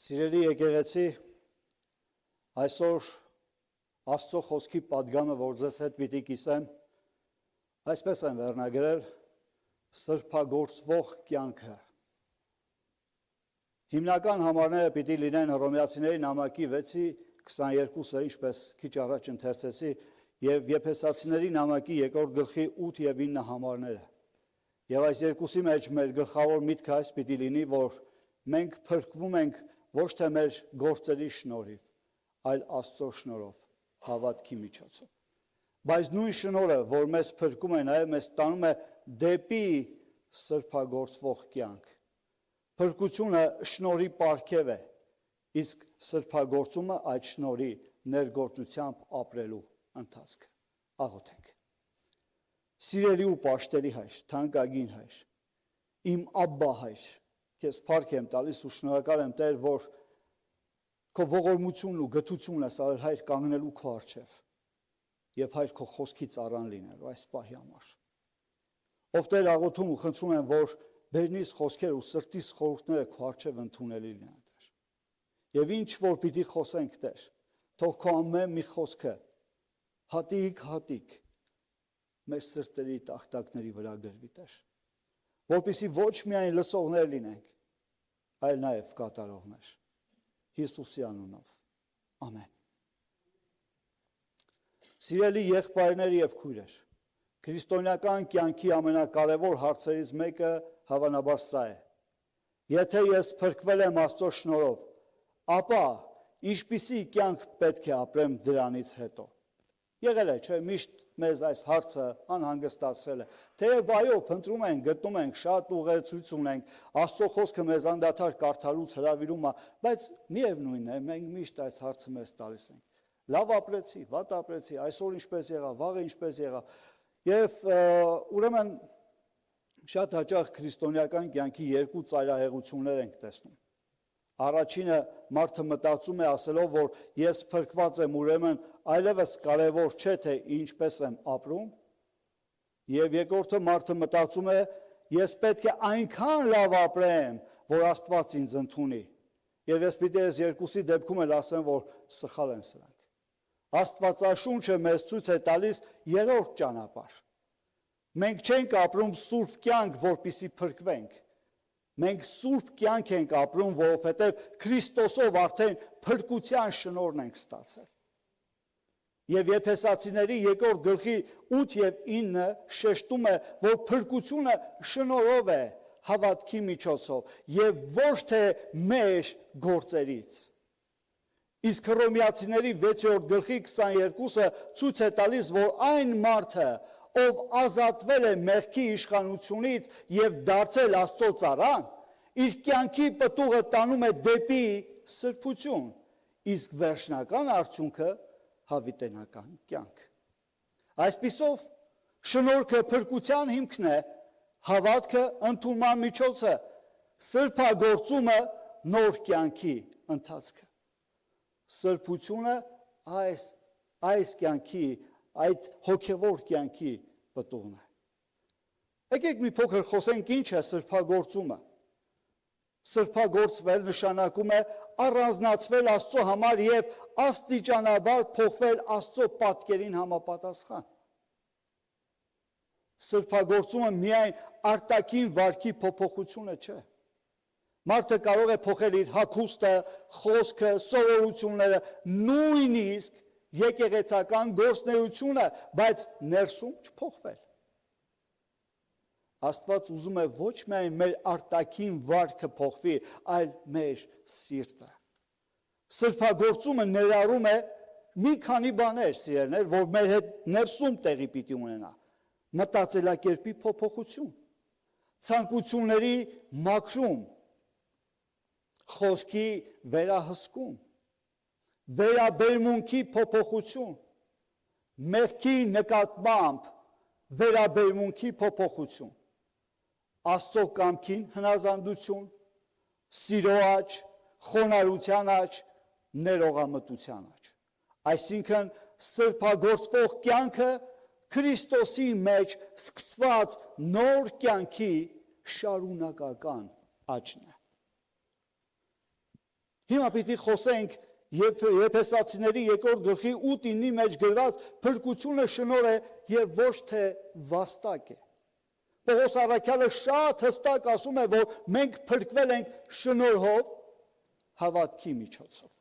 Սիրելի եկեղեցի, այսօր Աստծո խոսքի պատգամը, որ ձեզ հետ պիտի կիսեմ, այսպես են վերնագրել սրբագործվող կյանքը։ Հիմնական համարները պիտի լինեն Հռոմեացիների նամակի 6:22-ը, ինչպես քիչ առաջ ընթերցեցի, եւ Եփեսացիների նամակի 2 գլխի 8 եւ 9 համարները։ Եվ այս երկուսի մեջ մեր գլխավոր միտքը այս պիտի լինի, որ մենք փրկվում ենք ոչ թե մեր գործերի շնորհիվ, այլ Աստծո շնորհով, հավատքի միջոցով։ Բայց նույն շնորհը, որ մեզ փրկում է, նաև մեզ տանում է դեպի սրբագործվող կյանք։ Փրկությունը շնորհի պարգև է, իսկ սրբագործումը այդ շնորհի ներգործությամբ ապրելու ընթացքը։ Աղոթենք։ Սիրելի ու պաշտելի հայր, թանկագին հայր, իմ Աբբա հայր, քեզ փառք եմ տալիս ու շնորհակալ եմ Տեր, որ քո ողորմությունն ու գթությունն ես արել հայր կանգնելու քո առջև եւ հայր քո խոսքի ծառան լինելու այս պահի համար։ Ով Տեր, աղոթում ու խնդրում եմ, որ բերնիս խոսքեր ու սրտիս խորհուրդները քո առջև ընդունելի լինեն, Տեր։ Եվ ինչ որ պիտի խոսենք, Տեր, թող քո ամեն մի խոսքը հատիկ մեր սրտերի տախտակների վրա գրվի, Տեր, որպեսզի ոչ միայն լսողներ լինենք, այլ նաև կատարողներ։ Հիսուսի անունով։ Ամեն։ Սիրելի եղբայրներ եւ քույրեր, քրիստոնեական կյանքի ամենակարևոր հարցերից մեկը հավանաբար սա է։ Եթե ես փրկվել եմ Աստծո շնորհով, ապա ինչպիսի կյանք պետք է ապրեմ դրանից հետո։ Եղել է, չէ՞, միշտ մեզ այս հարցը անհանգստացրել է։ Թեև այո, փնտրում ենք, գտնում ենք, շատ ուղեցույց ունենք, Աստծո խոսքը մեզ անդադար կարդալուց հրավիրում է, բայց միևնույնն է, մենք միշտ այս հարցը մեզ տալիս ենք։ Լավ ապրեցի, վատ ապրեցի, այսօր ինչպես եղավ, վաղը ինչպես եղավ։ Եվ ուրեմն շատ հաճախ քրիստոնեական կյանքի երկու ծայրահեղություններ ենք տեսնում։ Առաջինը մարդը մտածում է ասելով, որ ես փրկված եմ, ուրեմն այլևս կարևոր չէ, թե ինչպես եմ ապրում, եւ երկրորդը մարդը մտածում է, ես պետք է այնքան լավ ապրեմ, որ Աստված ինձ ընդունի։ Եվ ես պիտի այս երկուսի դեպքում էլ ասեմ, որ սխալ են սրանք։ Աստվածաշունչը մեզ ցույց է տալիս երրորդ ճանապարհ։ Մենք չենք ապրում սուրբ կյանք, որպեսզի փրկվենք։ Մենք սուրբ կյանք ենք ապրում, որովհետև Քրիստոսով արդեն փրկության շնորհն ենք ստացել։ Եվ Եփեսացիների 2 գլխի 8 եւ 9 շեշտում է, որ փրկությունը շնորհով է, հավատքի միջոցով եւ ոչ թե մեր գործերից։ Իսկ Հռոմեացիների 6 գլխի 22-ը ցույց է տալիս, որ այն մարդը, ով ազատվել է մեղքի իշխանությունից եւ դարձել Աստծո ծառան, իր կյանքի պտուղը տանում է դեպի սրբություն, իսկ վերջնական արդյունքը հավիտենական կյանք։ Այսպիսով, շնորհքը փրկության հիմքն է, հավատքը ընդունման միջոցը, սրբագործումը նոր կյանքի ընթացքը։ Սրբությունը այս կյանքի, այդ հոգևոր կյանքի պտուղն է։ Եկեք մի փոքր խոսենք ինչ է սրբագործումը։ Սրբագործվել նշանակում է առանձնացվել Աստծո համար եւ աստիճանաբար փոխվել Աստծո պատկերին համապատասխան։ Սրբագործումը միայն արտաքին վարքի փոփոխությունը չէ։ Մարդը կարող է փոխել իր հագուստը, խոսքը, սովորությունները, նույնիսկ եկեղեցական գործունեությունը, բայց ներսում չփոխվել։ Աստված ուզում է ոչ միայն մեր արտաքին վարքը փոխվի, այլ մեր սիրտը։ Սրբագործումը ներառում է մի քանի բաներ, սիրելիներ, որ մեր հետ ներսում տեղի պիտի ունենա։ Մտածելակերպի փոփոխություն, ցանկությունների մաքրում, խոսքի վերահսկում, վերաբերմունքի փոփոխություն, մեղքի նկատմամբ վերաբերմունքի փոփոխություն, Աստծո կամքին հնազանդություն, սիրո աճ, խոնարհության աճ, ներողամտության աճ։ Այսինքն սրբագործվող կյանքը Քրիստոսի մեջ սկսված նոր կյանքի շարունակական աճն է։ Հիմա պիտի խոսենք Եփեսացիների 2-րդ գլխի 8-9-ի մեջ գրված փրկությունը շնորհ է եւ ոչ թե վաստակ է։ Պողոս առաքյալը շատ հստակ ասում է, որ մենք փրկվել ենք շնորհով հավատքի միջոցով։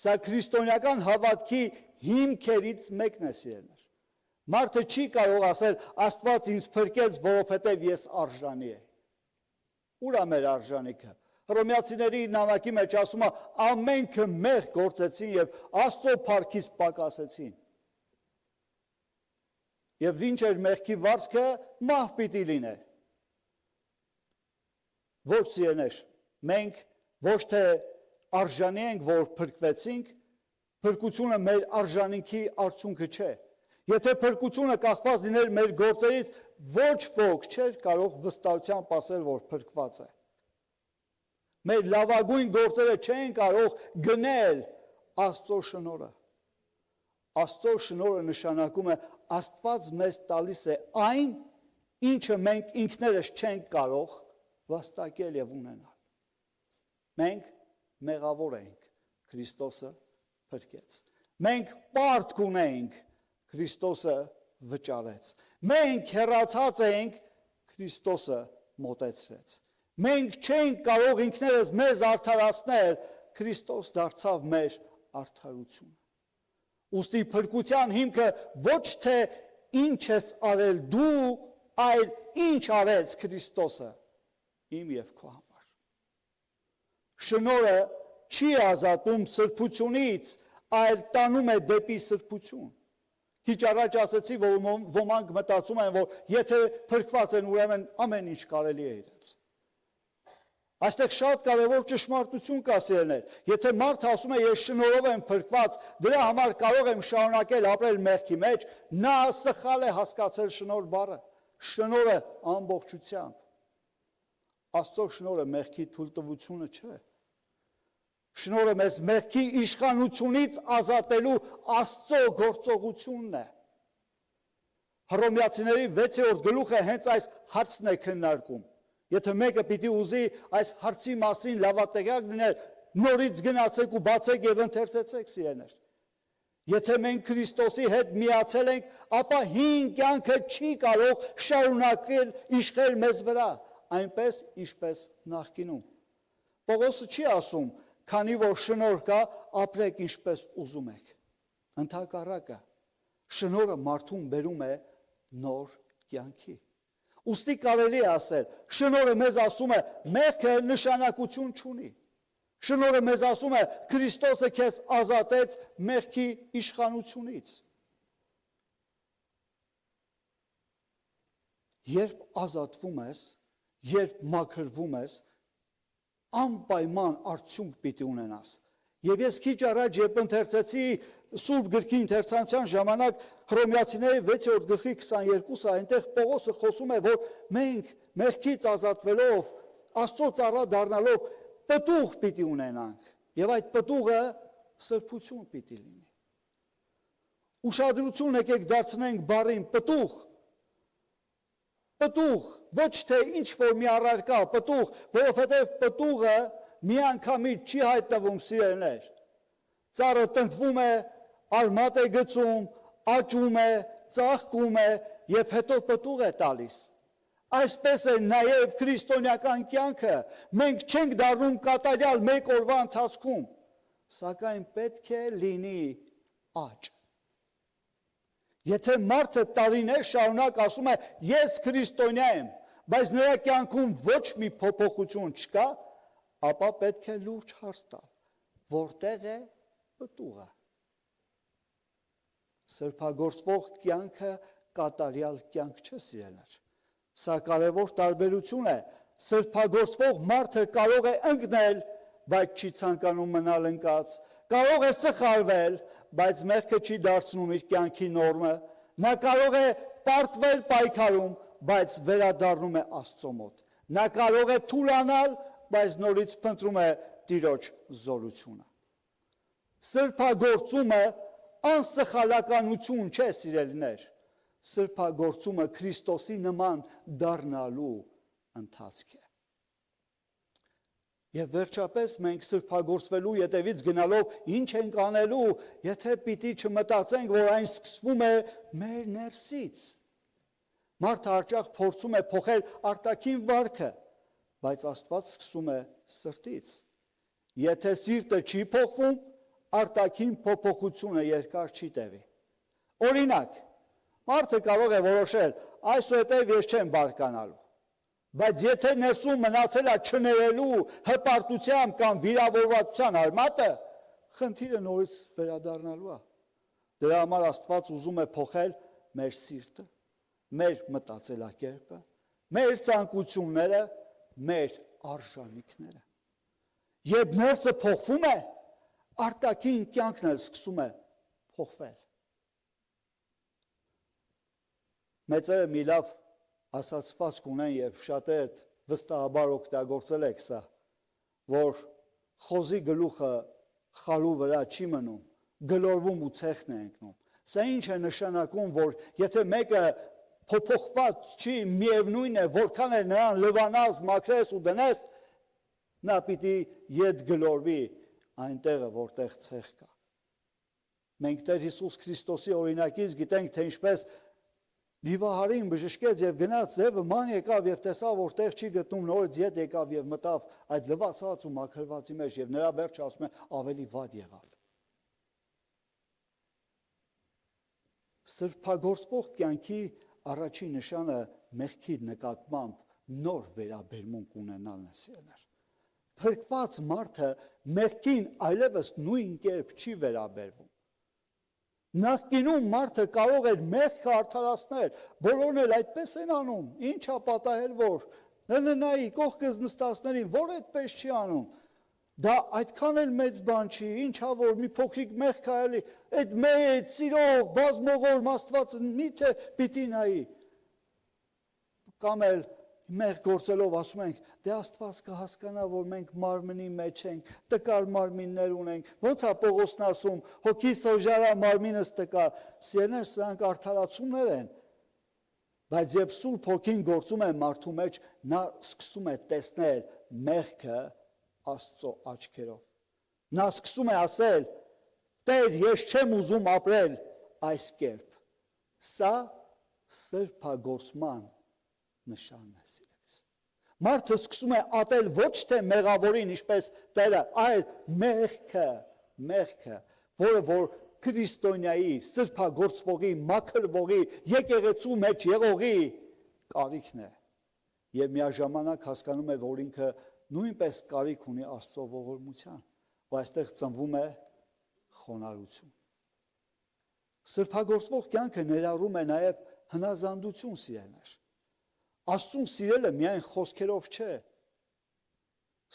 Սա քրիստոնեական հավատքի հիմքերից մեկն է, սիրելիներ։ Մարդը չի կարող ասել Աստված ինձ փրկեց, որովհետև ես արժանի եմ։ Ուր է մեր արժանիքը։ Հռոմեացիների նամակի մեջ ասում է ամենքը մեղ գործեցին եւ Աստծո փառքից պակասեցին։ Եվ ինչ էր մեղքի վարձքը, մահ պիտի լիներ։ Ոչ սիրելիներ, մենք ոչ թե արժանի ենք, որ փրկվեցինք, փրկությունը մեր արժանինքի արդյունքը չէ։ Եթե փրկությունը կախված լիներ մեր գործերից, ոչ ոք չէր կարող վստահությամբ ասել, որ փրկված է։ Մեր լավագույն գործերը չեն կարող գնել Աստծո շնորհը։ Աստծո շնորհը նշանակում է Աստված մեզ տալիս է այն, ինչը մենք ինքներս չենք կարող վաստակել եւ ունենալ։ Մենք մեղավոր ենք, Քրիստոսը փրկեց։ Մենք պարտք ունենք, Քրիստոսը վճարեց։ Մենք հեռացած ենք, Քրիստոսը մոտեցրեց։ Մենք չենք կարող ինքներս մեզ արդարացնել, Քրիստոս դարձավ մեր արդարությունը։ Ուստի փրկության հիմքը ոչ թե ինչ ես արել դու, այլ ինչ արեց Քրիստոսը իմ եւ քո համար։ Շնորհը չի ազատում սրբությունից, այլ տանում է դեպի սրբություն։ Քիչ առաջ ասացի, որ ոմանք մտածում են, որ եթե փրկված են, ուրեմն ամեն ինչ կարելի է իրենց։ Այստեղ շատ կարևոր ճշմարտություն կա, սիրելիներ։ Եթե մարդը ասում է ես շնորհով եմ փրկված, դրա համար կարող եմ շարունակել ապրել մեղքի մեջ, նա սխալ է հասկացել շնորհ բառը։ Շնորհը ամբողջությամբ։ Աստծո շնորհը մեղքի թույլտվությունը չէ։ Շնորհը մեզ մեղքի իշխանությունից ազատելու Աստծո գործողությունն է։ Հռոմեացիների 6-րդ գլուխը հենց այս հարցն է քննարկում։ Եթե մեկը պիտի ուզի այս հարցի մասին լավատեղյակ լինել, նորից գնացեք ու բացեք եւ ընթերցեցեք, սիրելիներ։ Եթե մենք Քրիստոսի հետ միացել ենք, ապա հին կյանքը չի կարող շարունակել իշխել մեզ վրա, այնպես ինչպես նախկինում։ Պողոսը չի ասում, քանի որ շնորհ կա, ապրեք ինչպես ուզում եք։ Ընդհակառակը, շնորհը մարդուն բերում է նոր կյանքի։ Ուստի կարելի է ասել, շնորհը մեզ ասում է, մեղքը նշանակություն չունի։ Շնորհը մեզ ասում է, Քրիստոսը քեզ ազատեց մեղքի իշխանությունից։ Երբ ազատվում ես, երբ մաքրվում ես, անպայման արդյունք պիտի ունենաս։ Եվ ես քիչ առաջ երբ ընթերցեցի Սուրբ գրքի ընթերցանության ժամանակ Հռոմեացիների 6-րդ գլխի 22-ը, այնտեղ Պողոսը խոսում է, որ մենք մեղքից ազատվելով, Աստծո ծառա դառնալով պտուղ պիտի ունենանք, եւ այդ պտուղը սրբություն պիտի լինի։ Ուշադրություն եկեք դարձնենք բառին պտուղ։ Պտուղ, ոչ թե ինչ որ մի առարկա, պտուղ, որովհետև պտուղը միանգամից չի հայտնվում, սիրելիներ։ Ծառը տնկվում է, արմատ է գցում, աճում է, ծաղկում է եւ հետո պտուղ է տալիս։ Այսպես է նաեւ քրիստոնեական կյանքը։ Մենք չենք դառնում կատարյալ մեկ օրվա ընթացքում, սակայն պետք է լինի աճ։ Եթե մարդը տարիներ շարունակ ասում է ես քրիստոնյա եմ, բայց նրա կյանքում ոչ մի փոփոխություն չկա, ապա պետք է լուրջ հարց տալ, որտեղ է պտուղը։ Սրբագործվող կյանքը կատարյալ կյանք չէ, սիրելիներ։ Սա կարևոր տարբերություն է։ Սրբագործվող մարդը կարող է ընկնել, բայց չի ցանկանում մնալ ընկած, կարող է սխալվել, բայց մեղքը չի դարձնում իր կյանքի նորմը, նա կարող է պարտվել պայքարում, բայց վերադառնում է Աստծո մոտ, նա կարող է թուլանալ, բայց նորից փնտրում է Տիրոջ զորությունը։ Սրբագործումը անսխալականություն չէ, սիրելիներ, սրբագործումը Քրիստոսի նման դառնալու ընթացք է։ Եվ վերջապես մենք սրբագործվելու ետևից գնալով ինչ ենք անելու, եթե պիտի չմտածենք, որ այն սկսվում է մեր ներսից։ Մարդը հաճախ փորձում է փոխել արտաքին վարքը, բայց Աստված սկսում է սրտից։ Եթե սիրտը չի փոխվում, արտաքին փոփոխությունը երկար չի տևի։ Օրինակ, մարդը կարող է որոշել, այսուհետև ես չեմ բարկանալու։ Բայց եթե ներսում մնացել է չներելու հպարտությամբ կամ վիրավորվածության արմատը, խնդիրը նորից վերադառնալու է։ Դրա համար Աստված ուզում է փոխել մեր սիրտը, մեր մտածելակերպը, մեր ցանկությունները, մեր արժանինքները։ Երբ ներսը փոխվում է, արտաքին կյանքն էլ սկսում է փոխվել։ Մեծերը մի լավ ասացվածք ունեն եւ շատերը վստահաբար օգտագործել եք սա, որ խոզի գլուխը խալու վրա չի մնում, գլորվում ու ցեխն է ընկնում։ Սա ինչ է նշանակում, որ եթե մեկը փոփոխված չի, միևնույն է, որքան է նրան լվանաս, մաքրես ու դնես, նա պիտի ետ գլորվի այնտեղը, որտեղ ցեխ կա։ Մենք Տեր Հիսուս Քրիստոսի օրինակից գիտենք, թե ինչպես Դիվահարին բժշկեց եւ գնաց ձևը ման եկավ եւ տեսավ որտեղ չի գտնում, նորից ետ եկավ եւ մտավ այդ լվացած ու մաքրվածի մեջ եւ նրա վերջը ասում է ավելի վատ եղավ։ Սրբագործվող կյանքի առաջին նշանը մեղքի նկատմամբ նոր վերաբերմունք ունենալն է սիրելիներ։ Փրկված մարդը մեղքին այլևս նույն կերպ չի վերաբերվում։ Նախկինում մարդը կարող էր մեղքը արդարացնել, բոլորն էլ այդպես են անում, ինչ է պատահել որ, նայի կողքս նստածներին, որ այդպես չի անում, դա այդքան էլ մեծ բան չի, ինչա որ մի փոքրիկ մեղք է էլի, այդ մեծ, սիրող, բազմողորմ Աստվածը միթե պիտի նայի, կամ էլ մեղ գործելով ասում ենք, դե Աստված կհասկանա, որ մենք մարմնի մեջ ենք, տկար մարմիններ ունենք, ոնց է Պողոսն ասում, հոգիս հոժարա մարմինս տկար, սիրելիներ, սրանք արդարացումներ են, բայց երբ Սուրբ Հոգին գործում է մարդու մեջ, նա սկսում է տեսնել մեղքը Աստծո աչքերով, նա սկսում է ասել, Տեր, ես չեմ ուզում ապրել այս կերպ, սա սրբագործման նշանն է սիրելիս։ Մարդը սկսում է ատել ոչ թե մեղավորին, ինչպես Տերը, այլ մեղքը, որը որ քրիստոնյայի, սրբագործվողի, մաքրվողի, եկեղեցու մեջ եղողի կարիքն է։ Եվ միաժամանակ հասկանում է, որ ինքը նույնպես կարիք ունի Աստծո ողորմության, ու այստեղ ծնվում է խոնարհություն։ Սրբագործվող կյանքը ներառում է նաև հնազանդություն սիրելիներ։ Աստծուն սիրելը միայն խոսքերով չէ,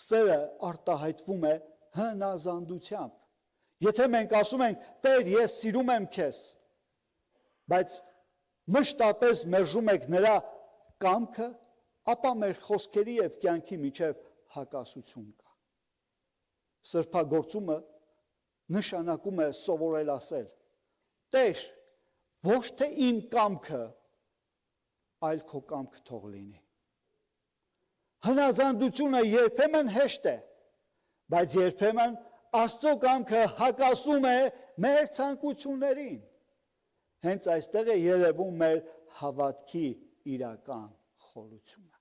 սերը արտահայտվում է հնազանդությամբ։ Եթե մենք ասում ենք, Տեր, ես սիրում եմ քեզ, բայց մշտապես մերժում եք նրա կամքը, ապա մեր խոսքերի եւ կյանքի միջև հակասություն կա։ Սրբագործումը նշանակում է սովորել ասել, Տեր, ոչ թե իմ կամքը, այլ քո կամքը թող լինի։ Հնազանդությունը երբեմն հեշտ է, բայց երբեմն Աստծո կամքը հակասում է մեր ցանկություններին։ Հենց այստեղ է երևում մեր հավատքի իրական խորությունը։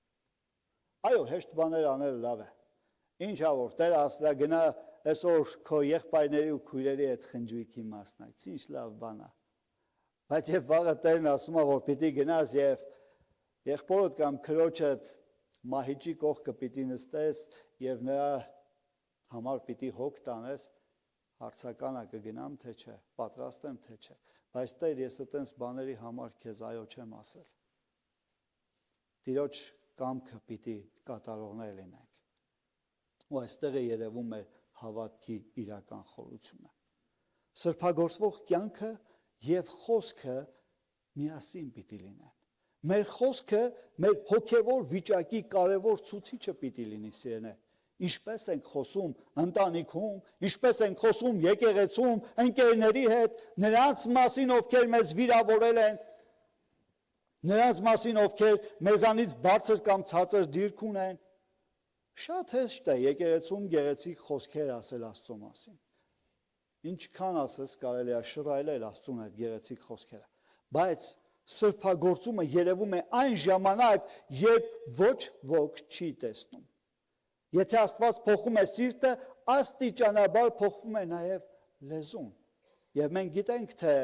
Այո, հեշտ բաներ անելը լավ է։ Ինչա որ Տերը ասա գնա այսօր քո եղբայրների ու քույրերի հետ խնջույքի մասնակցի, ինչ լավ բան է։ Բայց երբ վաղը Տերն ասում է, որ պիտի գնաս եւ եղբորդ կամ քրոջդ մահիճի կողքը պիտի նստես եւ նրա համար պիտի հոգ տանես, հարցականը կգնամ թե չէ, պատրաստ եմ թե չէ, բայց Տեր, ես այդպես բաների համար քեզ այո չեմ ասել։ Տիրոջ կամքը պիտի կատարողներ լինենք։ Ու այստեղ է երևում մեր հավատքի իրական խորությունը։ Սրբագործվող կյանքը եւ խոսքը միասին պիտի լինեն։ Մեր խոսքը մեր հոգևոր վիճակի կարևոր ցուցիչը պիտի լինի սիրելիներ։ Ինչպես ենք խոսում ընտանիքում, ինչպես ենք խոսում եկեղեցում, ընկերների հետ, նրանց մասին, ովքեր մեզ վիրավորել են, նրանց մասին, ովքեր մեզանից բարձր կամ ցածր դիրք ունեն, Շատ հեշտ է եկեղեցում գեղեցիկ խոսքեր ասել Աստծո մասին։ Ինչքան ասես կարելի է շռայլել Աստծուն այդ գեղեցիկ խոսքերը։ Բայց սրբագործումը երևում է այն ժամանակ, երբ ոչ ոք չի տեսնում։ Եթե Աստված փոխում է սիրտը, աստիճանաբար փոխվում է նաև լեզուն։ Եվ մենք գիտենք, թե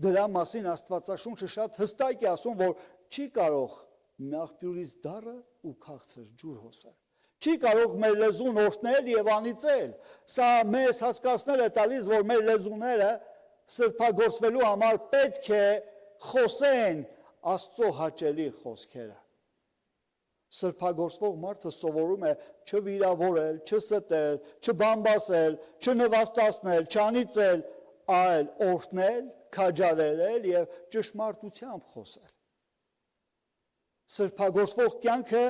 դրա մասին Աստվածաշունչը շատ հստակ է ասում, որ չի կարող մի աղբյուրից դառը ու քաղցր ջուր հոսել։ Չի կարող մեր լեզուն օրհնել եւ անիծել։ Սա մեզ հասկացնել է տալիս, որ մեր լեզուները սրբագործվելու համար պետք է խոսեն Աստծո հաճելի խոսքերը։ Սրբագործվող մարդը սովորում է չվիրավորել, չստել, չբամբասել, չնվաստացնել, չանիծել, այլ օրհնել, քաջալերել եւ ճշմարտությամբ խոսել։ Սրբագործվող կյանքը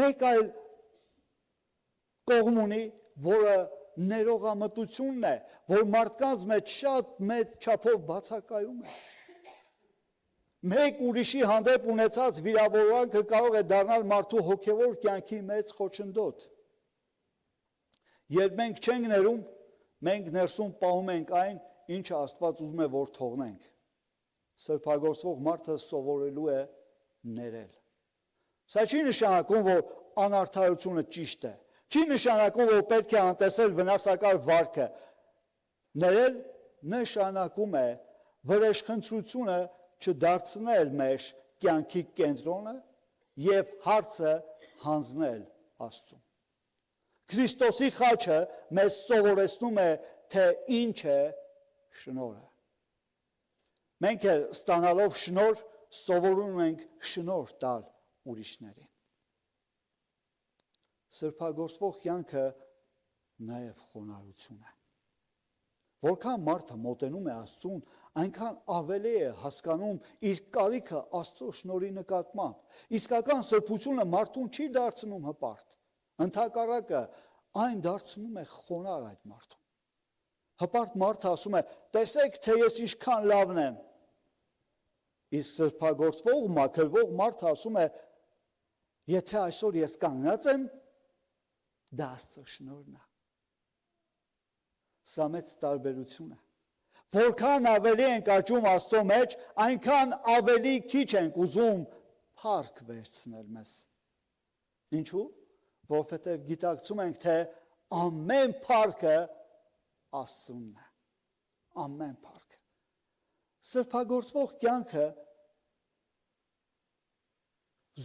մեկ այլ կողմ ունի, որը ներողամտությունն է, որ մարդկանց մեջ շատ մեծ չափով բացակայում է։ Մեկ ուրիշի հանդեպ ունեցած վիրավորանքը կարող է դառնալ մարդու հոգևոր կյանքի մեծ խոչընդոտ։ Երբ մենք չենք ներում, մենք ներսում պահում ենք այն, ինչը Աստված ուզում է, որ թողնենք։ Սրբագործվող մարդը սովորելու է ներել։ Սա չի նշանակում, որ անարդարությունը ճիշտ է։ Չի նշանակում, որ պետք է անտեսել վնասակար վարքը։ Ներել նշանակում է վրեժխնդրությունը չդարձնել մեր կյանքի կենտրոնը եւ հարցը հանձնել Աստծուն։ Քրիստոսի խաչը մեզ սովորեցնում է, թե ինչ է շնորհը։ Մենք էլ ստանալով շնորհ սովորում ենք շնորհ տալ ուրիշներին։ Սրբագործվող կյանքը նաև խոնարհություն է։ Որքան մարդը մոտենում է Աստծուն, այնքան ավելի է հասկանում իր կարիքը Աստծո շնորհի նկատմամբ։ Իսկական սրբությունը մարդուն չի դարձնում հպարտ։ Ընդհակառակը այն դարձնում է խոնարհ այդ մարդուն։ Հպարտ մարդը ասում է. «Տեսեք, թե ես ինչքան լավն եմ»։ Իսկ սրբագործվող, մաքրվող մարդը ասում է. «Եթե այսօր ես կանգնած եմ, դա Աստծո շնորհն է»։ Սա մեծ տարբերություն է։ Որքան ավելի ենք աճում Աստծո մեջ, այնքան ավելի քիչ ենք ուզում փառք վերցնել մեզ։ Ինչու՞։ Որովհետև գիտակցում ենք, թե ամեն փառքը Աստծունն է։ Ամեն փառքը։ Սրբագործվող կյանքը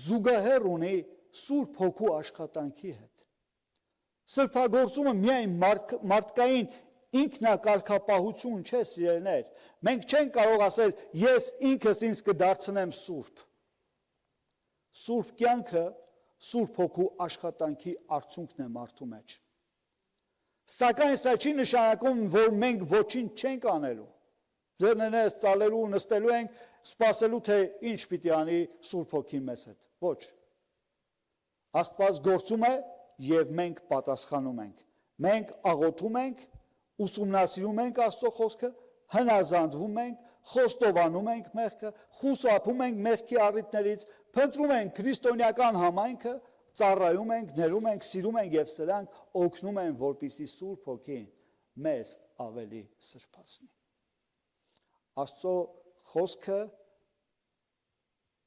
զուգահեռ ունի Սուրբ Հոգու աշխատանքի հետ։ Սրբագործումը միայն մարդկային ինքնակարգապահություն չէ, սիրելիներ։ Մենք չենք կարող ասել, ես ինքս ինձ կդարձնեմ սուրբ։ Սուրբ կյանքը Սուրբ Հոգու աշխատանքի արդյունքն է մարդու մեջ։ Սակայն սա չի նշանակում, որ մենք ոչինչ չենք անելու։ Ձեռներս ծալելու, նստելու ենք, սպասելու, թե ինչ պիտի անի Սուրբ Հոգին մեզ հետ։ Ոչ։ Աստված գործում է եւ մենք պատասխանում ենք։ Մենք աղոթում ենք, ուսումնասիրում ենք Աստծո խոսքը, հնազանդվում ենք, խոստովանում ենք մեղքը, խուսափում ենք մեղքի առիթներից, փնտրում ենք քրիստոնեական համայնքը, ծառայում ենք, ներում ենք, սիրում ենք եւ սրանք օգնում են, որպեսզի Սուրբ Հոգին մեզ ավելի սրբացնի։ Աստծո խոսքը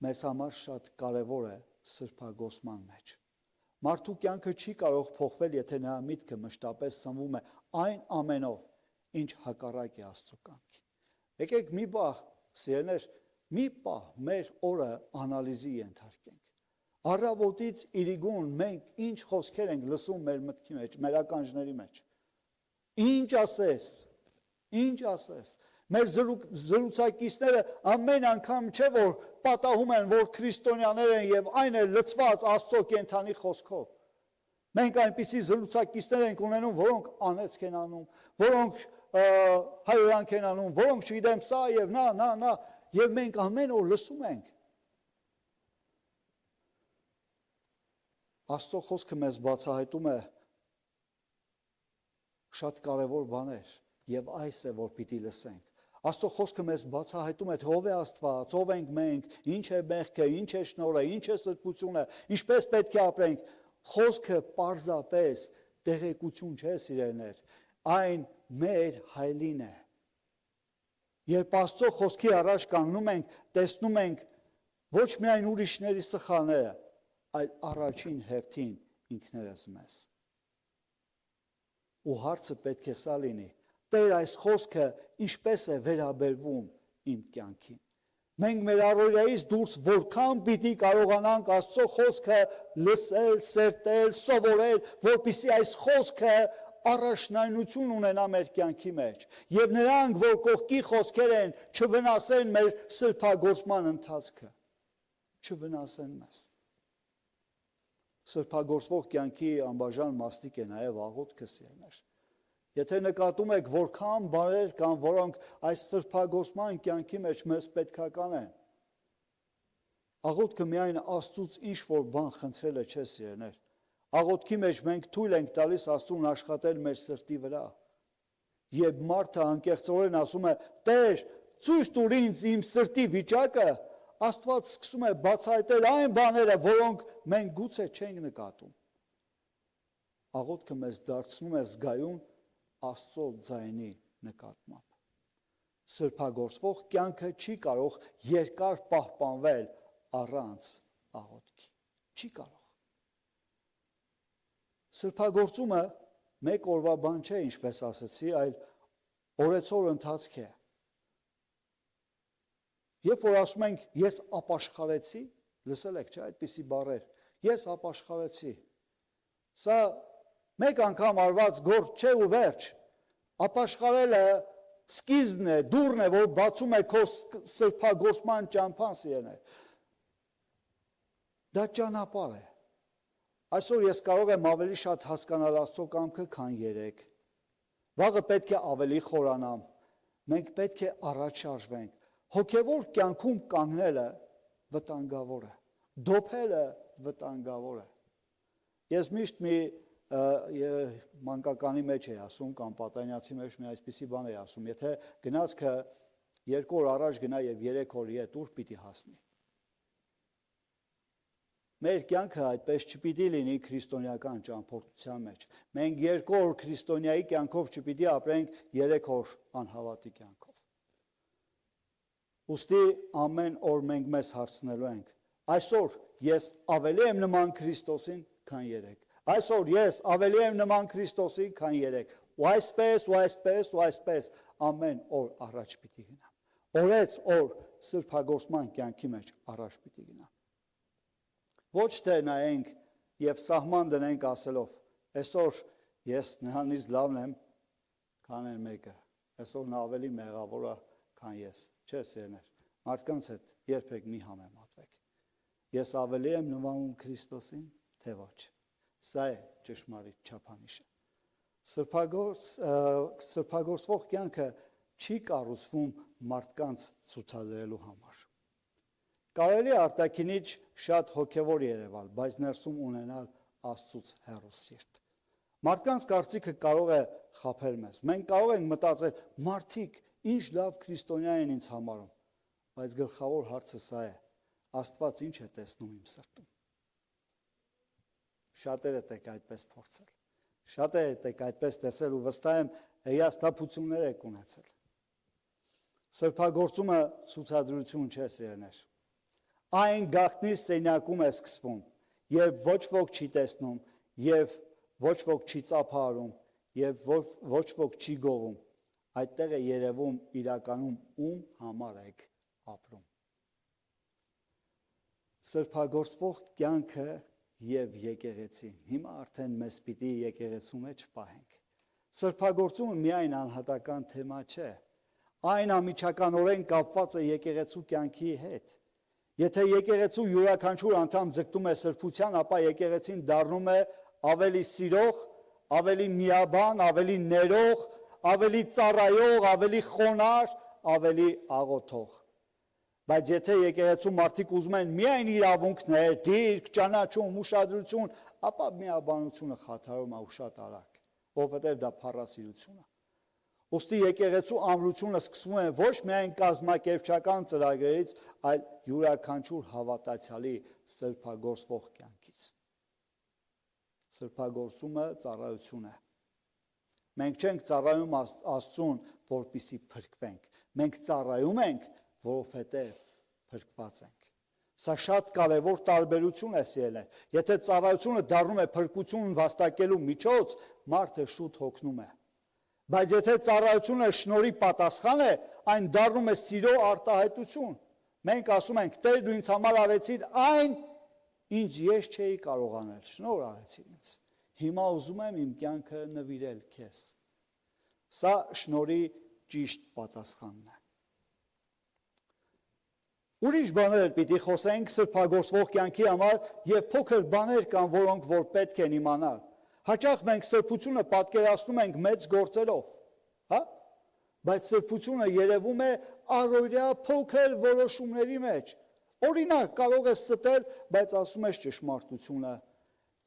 մեզ համար շատ կարևոր է սրբագործման մեջ։ Մարդու կյանքը չի կարող փոխվել, եթե նրա միտքը մշտապես սնվում է այն ամենով, ինչ հակառակ է Աստծո կամքին։ Եկեք մի պահ, սիրելիներ, մի պահ մեր օրը անալիզի ենթարկենք։ Առավոտից իրիկուն մենք ինչ խոսքեր ենք լսում մեր մտքի մեջ, մեր ականջների մեջ։ Ինչ ասես, ինչ ասես։ Մեր զրուցակիցները ամեն անգամ չէ, որ պատահում են, որ քրիստոնյաներ են եւ այն է լցված Աստծո կենթանի խոսքով։ Մենք այնպիսի զրուցակիցներ ենք ունենում, որոնք անեծք են անում, որոնք հայրանք են անում, որոնք չգիտեմ սա եւ նա, եւ մենք ամեն օր լսում ենք։ Աստծո խոսքը մեզ բացահայտում է շատ կարևոր բաներ եւ այս է, որ պիտի լսենք։ Աստծո խոսքը մեզ բացահայտում է, թե ով է Աստված, ով ենք մենք, ինչ է մեղքը, ինչ է շնորհը, ինչ է սրբությունը, ինչպես պետք է ապրենք։ Խոսքը պարզապես տեղեկություն չէ, սիրելիներ, այն մեր հայլին է։ Երբ Աստծո խոսքի առաջ կանգնում ենք, տեսնում ենք ոչ միայն ուրիշների սխալները, այլ առաջին հերթին ինքներս մեզ։ Ու հարցը պետք է սա լինի. Տեր, այս խոսքը ինչպես է վերաբերվում իմ կյանքին։ Մենք մեր առօրյայից դուրս որքան պիտի կարողանանք Աստծո խոսքը լսել, սերտել, սովորել, որպեսզի այս խոսքը առաջնայնություն ունենա մեր կյանքի մեջ, եւ նրանք, որ կողքի խոսքեր են, չվնասեն մեր սրբագործման ընթացքը, չվնասեն մեզ։ Սրբագործվող կյանքի անբաժան մասնիկ է նաև աղոթքը, սիրելիներ։ Եթե նկատում եք, որքան բաներ կան, որոնք այս սրբագործման կյանքի մեջ մեզ պետքական են, աղոթքը միայն Աստծուց ինչ-որ բան խնդրելը չէ, սիրելիներ։ Աղոթքի մեջ մենք թույլ ենք տալիս Աստծուն աշխատել մեր սրտի վրա։ Երբ մարդը անկեղծորեն ասում է. Տեր, ցույց տուր ինձ իմ սրտի վիճակը, Աստված սկսում է բացահայտել այն բաները, որոնք մենք գուցե չենք նկատում։ Աղոթքը մեզ դարձնում է զգայուն Աստծո ձայնի նկատմամբ։ Սրբագործվող կյանքը չի կարող երկար պահպանվել առանց աղոթքի։ Չի կարող։ Սրբագործումը մեկ օրվա բան չէ, ինչպես ասացի, այլ օրեցօր ընթացք է։ Երբ որ ասում ենք ես ապաշխարեցի, լսել եք չէ այդպիսի բառեր, ես ապաշխարեցի։ Սա մեկ անգամ արված գործ չէ ու վերջ։ Ապաշխարելը սկիզբն է, դուռն է, որ բացում է քո սրբագործման ճամփան, սիրելիներ։ Դա ճանապարհ է։ Այսօր ես կարող եմ ավելի շատ հասկանալ Աստծո կամքը, քան երեկ։ Վաղը պետք է ավելի խորանամ։ Մենք պետք է առաջ շարժվենք։ Հոգևոր կյանքում կանգնելը վտանգավոր է։ Դոփելը վտանգավոր է։ Ես միշտ մի մանկականի մեջ էի ասում կամ պատանյացի մեջ մի այսպիսի բան էի ասում. եթե գնացքը 2 օր առաջ գնա եւ 3 օր ետ ուր պիտի հասնի։ Մեր կյանքը այդպես չպիտի լինի քրիստոնեական ճամփորդության մեջ։ Մենք 2 օր քրիստոնյայի կյանքով չպիտի ապրենք 3 օր անհավատի կյանքով։ Ուստի ամեն օր մենք մեզ հարցնելու ենք. այսօր ես ավելի եմ նման Քրիստոսին, քան երեկ։ Այսօր ես ավելի եմ նման Քրիստոսին, քան երեկ։ Ու այսպես ամեն օր առաջ պիտի գնամ։ Օրեց օր սրբագործման կյանքի մեջ առաջ պիտի գնամ։ Ոչ թե նայենք եւ սահման դնենք ասելով. այսօր ես նրանից լավն եմ, քան այն մեկը։ Այսօր նա ավելի մեղավոր է, քան ես։ Չէ, սերներ, մարդկանց հետ երբեք մի համեմատվեք։ Ես ավելի եմ նմանում Քրիստոսին, թե ոչ։ Սա է ճշմարիտ չափանիշը։ Սրբագործվող կյանքը չի կառուցվում մարդկանց ցուցադրելու համար։ Կարելի է արտաքինից շատ հոգևոր երևալ, բայց ներսում ունենալ Աստծուց հեռու սիրտ։ Մարդկանց կարծիքը կարող է խաբել մեզ։ Մենք կարող ենք մտածել. մարդիկ ինչ լավ քրիստոնյա են ինձ համարում, բայց գլխավոր հարցը սա է. Աստված ինչ է տեսնում իմ սրտում։ Շատերը եք այդպես փորձել։ Շատերը եք այդպես տեսել ու վստահ եմ հիասթափություններ եք ունեցել։ Սրբագործումը ցուցադրություն չէ, սիրելիներ։ Այն գաղտնի սենյակում է սկսվում, երբ ոչ ոք չի տեսնում, եւ ոչ ոք չի ծափարում, եւ ոչ ոք չի գովում։ Այդտեղ է երևում իրականում ում համար եք ապրում։ Սրբագործվող կյանքը եւ եկեղեցին։ Հիմա արդեն մեզ պիտի եկեղեցու մեջ պահենք։ Սրբագործումը միայն անհատական թեմա չէ։ Այն ամիջականորեն կապված է եկեղեցու կյանքի հետ։ Եթե եկեղեցու յուրաքանչյուր անդամ ձգտում է սրբության, ապա եկեղեցին դառնում է ավելի սիրող, ավելի միաբան, ավելի ներող, ավելի ծառայող, ավելի խոնար, ավելի աղոթող։ Բայց եթե եկեղեցու մարդիկ ուզում են միայն իրավունքներ, դիրք, ճանաչում, ուշադրություն, ապա միաբանությունը խաթարում է ու շատ արագ, որովհետև դա փառասիրություն է։ Ուստի եկեղեցու ամրությունը սկսվում է ոչ միայն կազմակերպչական ծրագրերից, այլ յուրաքանչյուր հավատացյալի սրբագործվող կյանքից։ Սրբագործումը ծառայություն է։ Մենք չենք ծառայում Աստծուն, որպեսզի փրկվենք։ Մենք ծառայում ենք, որովհետև փրկված ենք։ Սա շատ կարևոր տարբերություն է սիրելիներ։ Եթե ծառայությունը դառնում է փրկություն վաստակելու միջոց, մարդը շուտ հոգնում է։ Բայց եթե ծառայությունը շնորհի պատասխան է, այն դառնում է սիրո արտահայտություն։ Մենք ասում ենք. «Տեր, դու ինձ համար արեցիր այն, ինչ ես չէի կարող անել, շնորհ արեցիր ինձ։ Հիմա ուզում եմ իմ կյանքը նվիրել քեզ»։ Սա շնորհի ճիշտ պատասխանն է։ Ուրիշ բաներ պիտի խոսենք սրբագործվող կյանքի համար եւ փոքր բաներ կան, որոնք որ պետք են իմանալ։ Հաճախ մենք սրբությունը պատկերացնում ենք մեծ գործերով, հա? Բայց սրբությունը երևում է առօրյա փոքր որոշումների մեջ։ Օրինակ, կարող ես ստել, բայց ասում ես ճշմարտությունը։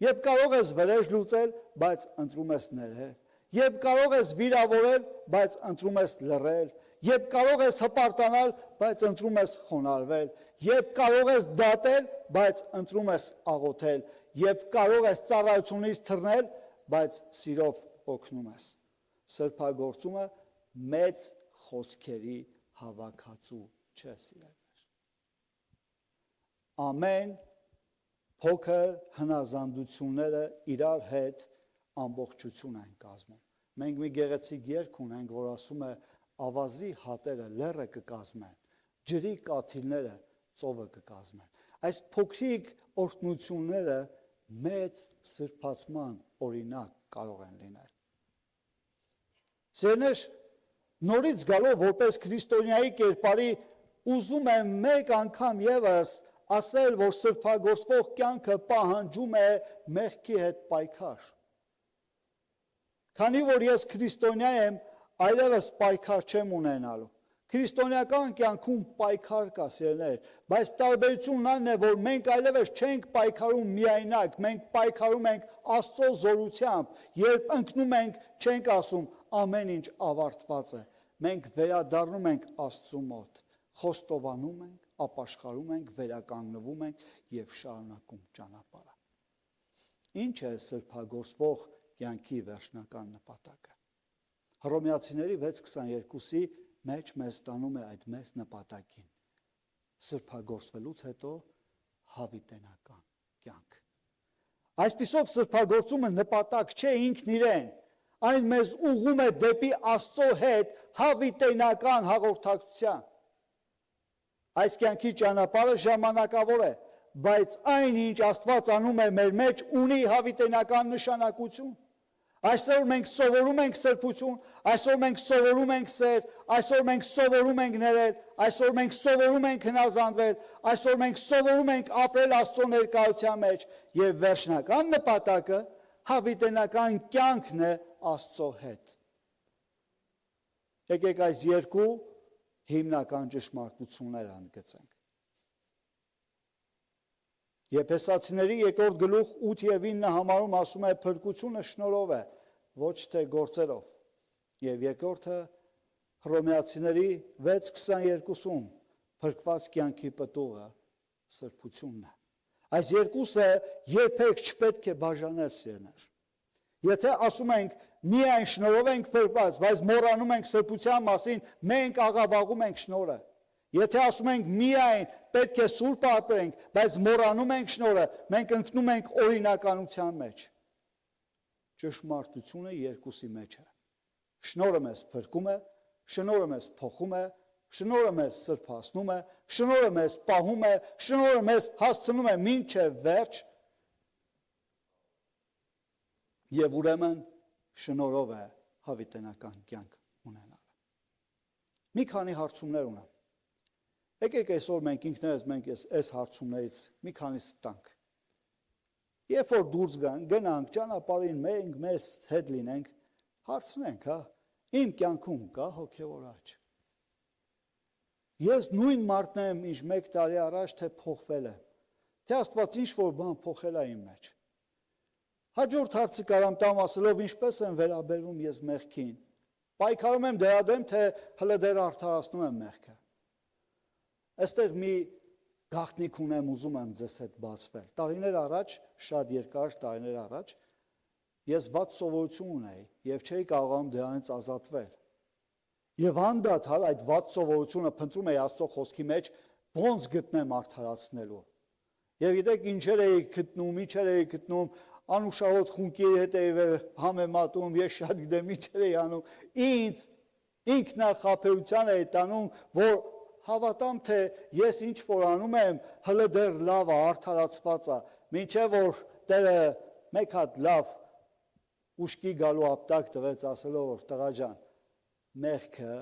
Եվ կարող ես վրեժ լուծել, բայց ընտրում ես ներել։ Եվ կարող ես վիրավորել, բայց ընտրում ես լռել։ Եվ կարող ես հպարտանալ, բայց ընտրում ես խոնարհվել։ Եվ կարող ես դատել, բայց ընտրում ես աղոթել։ Եվ կարող ես ծառայությունից թռնել, բայց սիրով օգնում ես։ Սրբագործումը մեծ խոսքերի հավաքածու չէ, սիրելիներ։ Ամեն փոքր հնազանդությունները իրար հետ ամբողջություն են կազմում։ Մենք մի գեղեցիկ երգ ունենք, որ ասում է. «Ավազի հատերը լեռը կկազմեն, ջրի կաթիլները ծովը կկազմեն»։ Այս փոքրիկ օրհնությունները մեծ սրբացման օրինակ կարող են լինել։ Սիրելիներ, նորից գալով որպես քրիստոնյայի կերպարի ուզում եմ մեկ անգամ եւս ասել, որ սրբագործվող կյանքը պահանջում է մեղքի հետ պայքար։ Քանի որ ես քրիստոնյա եմ, այլևս պայքար չեմ ունենալու։ Քրիստոնեական կյանքում պայքար կա, սիրելիներ, բայց տարբերությունն այն է, որ մենք այլևս չենք պայքարում միայնակ, մենք պայքարում ենք Աստծո զորությամբ, երբ ընկնում ենք, չենք ասում ամեն ինչ ավարտված է։ Մենք վերադառնում ենք Աստծու մոտ, խոստովանում ենք, ապաշխարում ենք, վերականգնվում ենք եւ շարունակում ճանապարհը։ Ինչ է սրբագործվող կյանքի վերջնական նպատակը։ Հռոմեացիների 6:22-ի մեջ մեզ տանում է այդ մեծ նպատակին։ Սրբագործվելուց հետո հավիտենական կյանք։ Այսպիսով սրբագործումը նպատակ չէ ինքն իրեն, այն մեզ ուղղում է դեպի Աստծո հետ հավիտենական հաղորդակցության։ Այս կյանքի ճանապարհը ժամանակավոր է, բայց այն, ինչ Աստված անում է մեր մեջ, ունի հավիտենական նշանակություն։ Այսօր մենք սովորում ենք սրբություն, այսօր մենք սովորում ենք սեր, այսօր մենք սովորում ենք ներել, այսօր մենք սովորում ենք հնազանդվել, այսօր մենք սովորում ենք ապրել Աստծո ներկայության մեջ եւ վերջնական նպատակը հավիտենական կյանքն է Աստծո հետ։ Եկեք այս երկու հիմնական ճշմարտությունները ընդգծենք։ Եփեսացիների 2 գլուխ 8 եւ 9 համարում ասում է փրկությունը շնորհով է, ոչ թե գործերով։ Եվ երկրորդը Հռոմեացիների 6:22-ում փրկված կյանքի պտուղը սրբությունն է։ Այս երկուսը երբեք չպետք է բաժանել, սիրելիներ։ Եթե ասում ենք միայն շնորհով ենք փրկված, բայց մոռանում ենք սրբության մասին, մենք աղավաղում ենք շնորհը։ Եթե ասում ենք միայն պետք է սուրբ ապրենք, բայց մոռանում ենք շնորհը, մենք ընկնում ենք օրինականության մեջ։ Ճշմարտությունը երկուսի մեջ է։ Շնորհը մեզ փրկում է, շնորհը մեզ փոխում է, շնորհը մեզ սրբացնում է, շնորհը մեզ պահում է, շնորհը մեզ հասցնում է մինչև վերջ։ Եվ ուրեմն շնորհով է հավիտենական կյանք ունենալը։ Մի քանի հարցումներ ունեմ։ Եկեք այսօր մենք ինքներս մենք այս հարցումներից մի քանիսը տանք։ Երբ որ դուրս գնանք ճանապարհին մենք մեզ հետ լինենք, հարցնենք, հա, իմ կյանքում կա հոգևոր աճ։ Ես նույն մարդն եմ, ինչ 1 տարի առաջ, թե փոխվել եմ, թե Աստված ինչ-որ բան փոխել է իմ մեջ։ Հաջորդ հարցը կարամ տամ ասելով ինչպես եմ վերաբերվում ես մեղքին։ Պայքարում եմ դրա դեմ, թե հələ դեռ արդարացնում եմ մեղքը։ Այստեղ մի գաղտնիք ունեմ, ուզում եմ ձեզ հետ բացվել։ Տարիներ առաջ, շատ երկար տարիներ առաջ, ես վատ սովորություն ունեի եւ չէի կարողանում դրանից ազատվել։ Եվ անդադար այդ վատ սովորությունը փնտրում էի Աստծո խոսքի մեջ ոնց գտնեմ արդարացնելու։ Եվ գիտեք ինչեր էի գտնում, ինչեր էի գտնում, անուշահոտ խունկի հետ էի համեմատում, ես շատ գիտեմ ինչեր էի անում, ինձ ինքնախաբեության էի տանում, որ հավատամ թե ես ինչ որ անում եմ, հələ դեռ լավ է, արդարացված է, մինչև որ Տերը մեկ հատ լավ ուշքի գալու ապտակ տվեց ասելով որ տղա ջան, մեղքը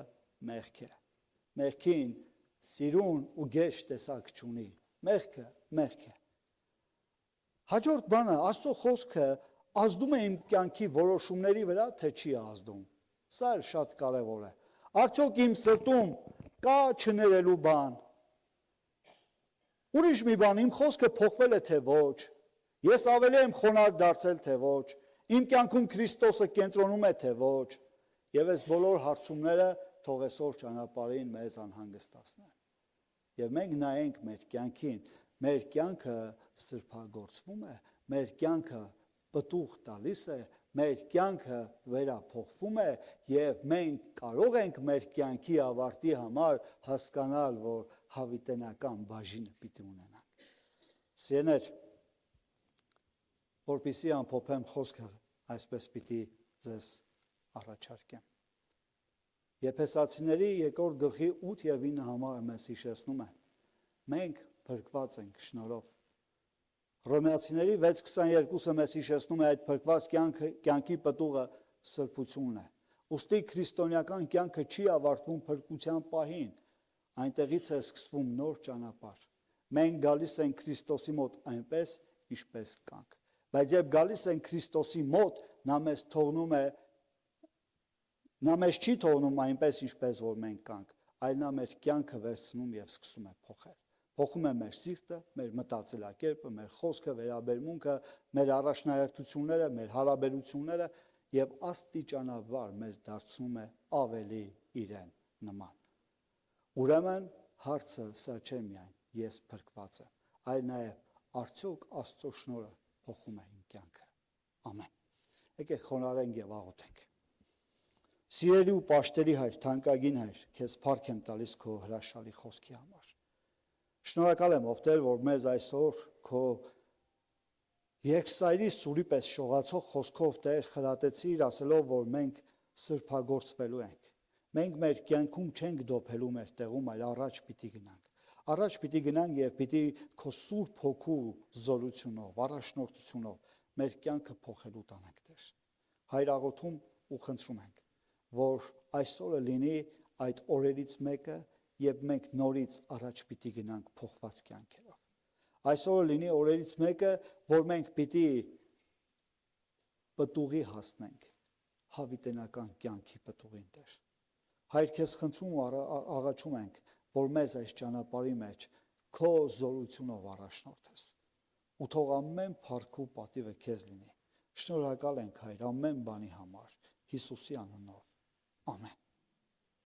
մեղք է։ Մեղքին սիրուն ու գեշ տեսակ չունի։ Մեղքը մեղք է։ Հաջորդ բանը, Աստծո խոսքը ազդում է իմ կյանքի որոշումների վրա, թե չի ազդում։ Սա էլ շատ կարևոր է։ Արդյոք իմ սրտում կա չներելու բան։ Ուրիշ մի բան, իմ խոսքը փոխվել է թե ոչ։ Ես ավելի եմ խոնարհ դարձել թե ոչ։ Իմ կյանքում Քրիստոսը կենտրոնում է թե ոչ։ Եվ այս բոլոր հարցումները թող այսօր ճանապարհին մեզ անհանգստացնեն։ Եվ մենք նայենք մեր կյանքին, մեր կյանքը սրբագործվում է, մեր կյանքը պտուղ տալիս է, մեր կյանքը վերափոխվում է եւ մենք կարող ենք մեր կյանքի ավարտի համար հասկանալ, որ հավիտենական բաժինը պիտի ունենանք։ Սիրելիներ, որպեսզի ամփոփեմ խոսքը, այսպես պիտի ձեզ առաջարկեմ։ Եփեսացիների 2 գլխի 8 եւ 9 համարը մեզ հիշեցնում են։ Մենք փրկված ենք շնորհով։ Հռոմեացիների 6:22-ը մեզ հիշեցնում է այդ փրկված կյանքի պտուղը սրբությունն է։ Ուստի քրիստոնեական կյանքը չի ավարտվում փրկության պահին, այնտեղից է սկսվում նոր ճանապարհ։ Մենք գալիս ենք Քրիստոսի մոտ այնպես, ինչպես կանք։ Բայց երբ գալիս ենք Քրիստոսի մոտ, նա մեզ չի թողնում այնպես, ինչպես որ մենք կանք, այլ նա մեր կյանքը վերցնում եւ սկսում է փոխել։ Փոխում է մեր սիրտը, մեր մտածելակերպը, մեր խոսքը, վերաբերմունքը, մեր առաջնահերթությունները, մեր հարաբերությունները եւ աստիճանաբար մեզ դարձնում է ավելի իրեն նման։ Ուրեմն հարցը սա չէ միայն ես փրկված եմ, այլ նաեւ արդյոք Աստծո շնորհը փոխում է իմ կյանքը։ Ամեն։ Եկեք խոնարհենք եւ աղոթենք։ Սիրելի ու պաշտելի Հայր, թանկագին Հայր, քեզ փառք եմ տալիս քո հրաշալի խոսքի համար։ Շնորհակալ եմ, ով Տեր, որ մեզ այսօր քո երկսայրի սուրի պես շողացող խոսքով Տեր խրատեցիր, ասելով, որ մենք սրբագործվելու ենք։ Մենք մեր կյանքում չենք դոփելու մեր տեղում, այլ առաջ պիտի գնանք։ Առաջ պիտի գնանք եւ պիտի քո Սուրբ Հոգու զորությունով, առաջնորդությունով մեր կյանքը փոխելու տանենք, Տեր։ Հայր, աղոթում ու խնդրում ենք, որ այսօրը լինի այդ օրերից մեկը, երբ մենք նորից առաջ պիտի գնանք փոխված կյանքերով։ Այսօրը լինի օրերից մեկը, որ մենք պիտի պտուղի հասնենք, հավիտենական կյանքի պտուղին, Տեր։ Հայր, քեզ խնդրում ու աղաչում ենք, որ մեզ այս ճանապարհի մեջ քո զորությունով առաջնորդես։ Ու թող ամեն փառք ու պատիվը քեզ լինի։ Շնորհակալ ենք, Հայր, ամեն բանի համար, Հիսուսի անունով։ Ամեն։